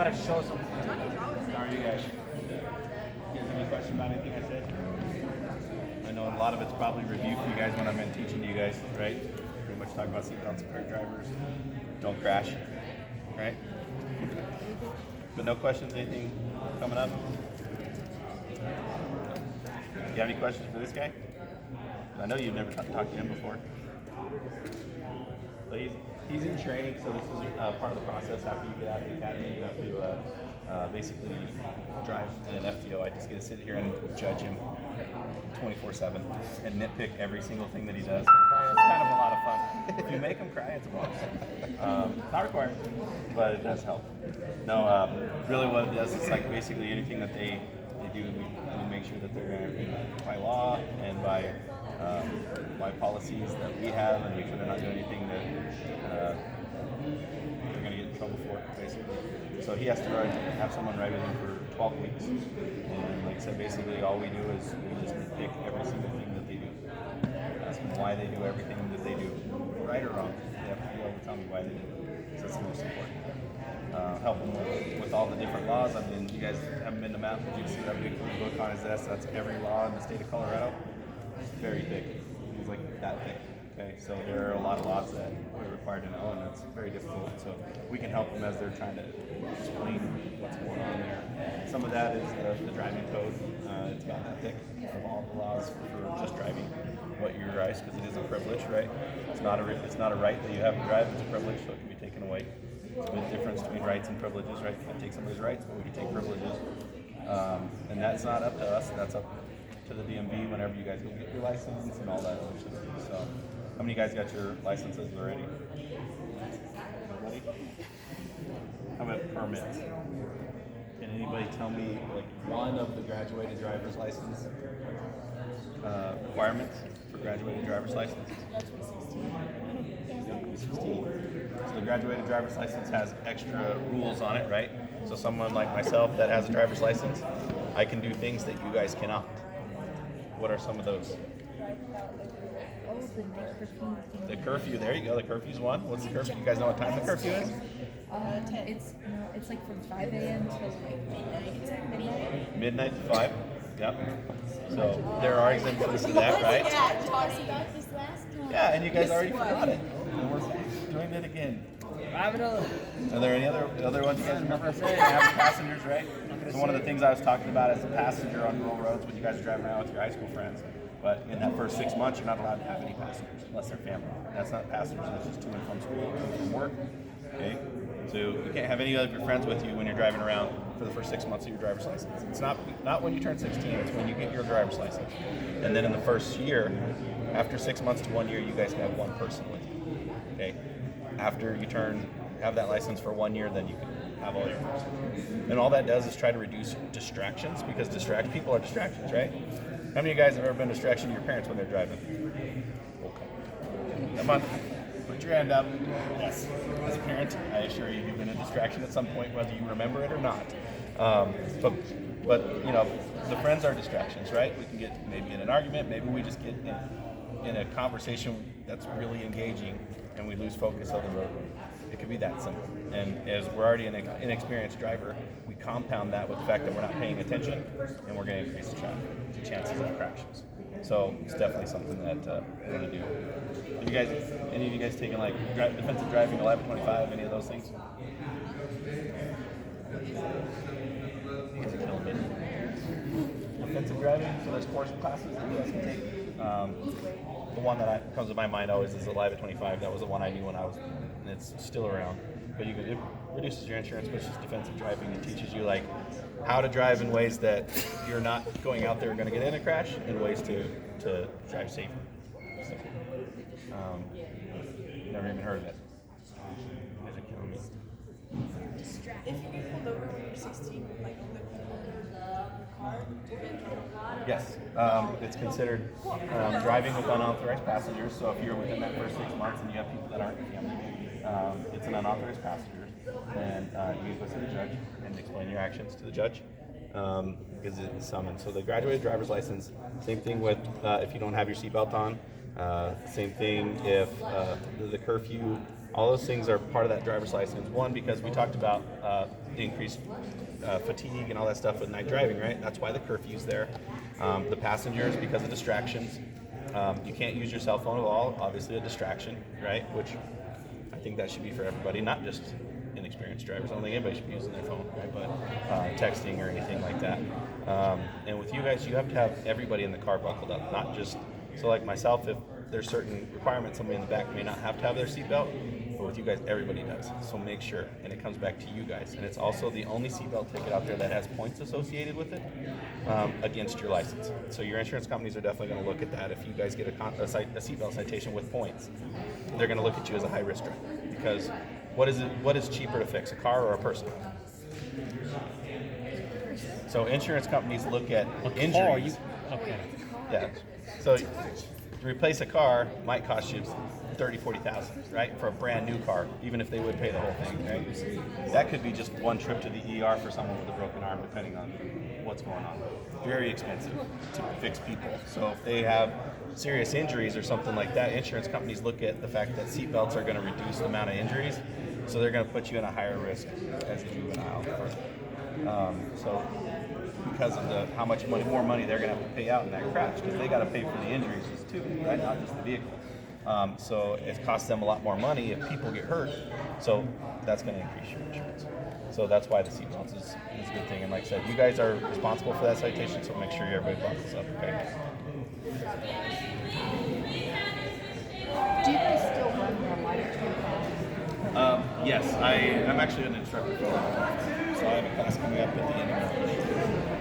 gotta show some. How are you guys? You guys have any question about anything I said? I know a lot of it's probably review for you guys when I'm in teaching to you guys, right? Pretty much talk about seatbelts, car drivers, don't crash, right? But no questions, anything coming up? You have any questions for this guy? I know you've never talked to him before. But he's in training, so this is part of the process. After you get out of the academy, you have to basically drive in an FTO. I just get to sit here and judge him 24/7 and nitpick every single thing that he does. It's kind of a lot of fun. If you make him cry, it's a bonus. Not required, but it does help. No, really what it does is like basically anything that they do, we make sure that they're by law and by policies that we have, and make sure they're not doing anything that they're going to get in trouble for, basically. So he has to have someone ride with him for 12 weeks. And like I said, basically all we do is we just pick every single thing that they do. Ask them why they do everything that they do, right or wrong. They have to be able to tell me why they do it. So that's the most important. Help them with all the different laws. I mean, you guys haven't been to Mountain, but you see that big book on his desk. That's every law in the state of Colorado. It's very thick. It's like that thick. Okay, so there are a lot of laws that we're required to know, and it's very difficult. So we can help them as they're trying to explain what's going on there. Some of that is the driving code. It's about that thick of all the laws for just driving what your rights, because it is a privilege, right? It's not a right that you have to drive. It's a privilege, so it can be taken away. There's a big difference between rights and privileges, right? You can take somebody's rights, but we can take privileges. And that's not up to us, that's up to the DMV whenever you guys go get your license and all that other stuff. So, how many of you guys got your licenses already? Nobody? How about permits? Can anybody tell me like one of the graduated driver's license requirements for graduated driver's license? 16. So the graduated driver's license has extra rules on it, right? So someone like myself that has a driver's license, I can do things that you guys cannot. What are some of those? The curfew, there you go, the curfew's one. What's the curfew? You guys know what time the curfew is? It's like from 5 a.m. to like midnight. Midnight to 5, yep. So there are exemptions to that, right? Yeah, and you guys already forgot it. And we're doing it again. Are there any other ones you guys remember saying? Having passengers, right? So one of the things I was talking about as a passenger on rural roads when you guys are driving around with your high school friends. But in that first 6 months, you're not allowed to have any passengers unless they're family. That's not passengers, that's just to and from school, to and from work. Okay? So you can't have any of your friends with you when you're driving around for the first 6 months of your driver's license. It's not when you turn 16, it's when you get your driver's license. And then in the first year, after 6 months to 1 year, you guys can have one person with you. Okay? After you have that license for 1 year, then you can have all your friends. And all that does is try to reduce distractions, because people are distractions, right? How many of you guys have ever been a distraction to your parents when they're driving? Okay. Come on, put your hand up. Yes. As a parent, I assure you, you've been a distraction at some point, whether you remember it or not. But you know, the friends are distractions, right? We can get maybe in an argument, maybe we just get in a conversation that's really engaging, and we lose focus of the road. It could be that simple. And as we're already an inexperienced driver, we compound that with the fact that we're not paying attention, and we're going to increase the chances of crashes. So it's definitely something that we're going to do. Have any of you guys taken like defensive driving, 1125, any of those things? You guys are killing me. Defensive driving, so there's course classes that you guys can take. The one that comes to my mind always is the Live at 25. That was the one I knew when I was, and it's still around. But it reduces your insurance, which is defensive driving. It teaches you like how to drive in ways that you're not going out there going to get in a crash, and ways to drive safer. So, never even heard of it. You guys are killing me. If you get pulled over when you're 16, like your car, Yes, it's considered driving with unauthorized passengers. So if you're within that first 6 months and you have people that aren't family, it's an unauthorized passenger, and you go to the judge and explain your actions to the judge, because it's summoned. So the graduated driver's license, same thing with if you don't have your seatbelt on. Same thing if the curfew All those things are part of that driver's license. One, because we talked about increased fatigue and all that stuff with night driving, right? That's why the curfew's there. The passengers, because of distractions. You can't use your cell phone at all, obviously a distraction, right? Which I think that should be for everybody, not just inexperienced drivers. I don't think anybody should be using their phone, right? But texting or anything like that. And with you guys, you have to have everybody in the car buckled up, not just, so like myself, if there's certain requirements, somebody in the back may not have to have their seatbelt, but with you guys, everybody does. So make sure, and it comes back to you guys. And it's also the only seatbelt ticket out there that has points associated with it against your license. So your insurance companies are definitely going to look at that. If you guys get a seatbelt citation with points, they're going to look at you as a high-risk driver. Because what is cheaper to fix, a car or a person? So insurance companies look at injuries. Okay. Yeah. So to replace a car might cost you $30,000-$40,000, right? For a brand new car, even if they would pay the whole thing, right? That could be just one trip to the ER for someone with a broken arm, depending on what's going on. Very expensive to fix people. So if they have serious injuries or something like that, insurance companies look at the fact that seatbelts are going to reduce the amount of injuries, so they're going to put you in a higher risk as a juvenile. So because of how much more money they're going to have to pay out in that crash, because they got to pay for the injuries too, right? Not just the vehicle. So it costs them a lot more money if people get hurt. So that's going to increase your insurance. So that's why the seatbelts is a good thing. And like I said, you guys are responsible for that citation, so make sure everybody buckles up, okay? Do you guys still run the light trip? Yes, I'm actually an instructor for that. So I have a class coming up at the end of March.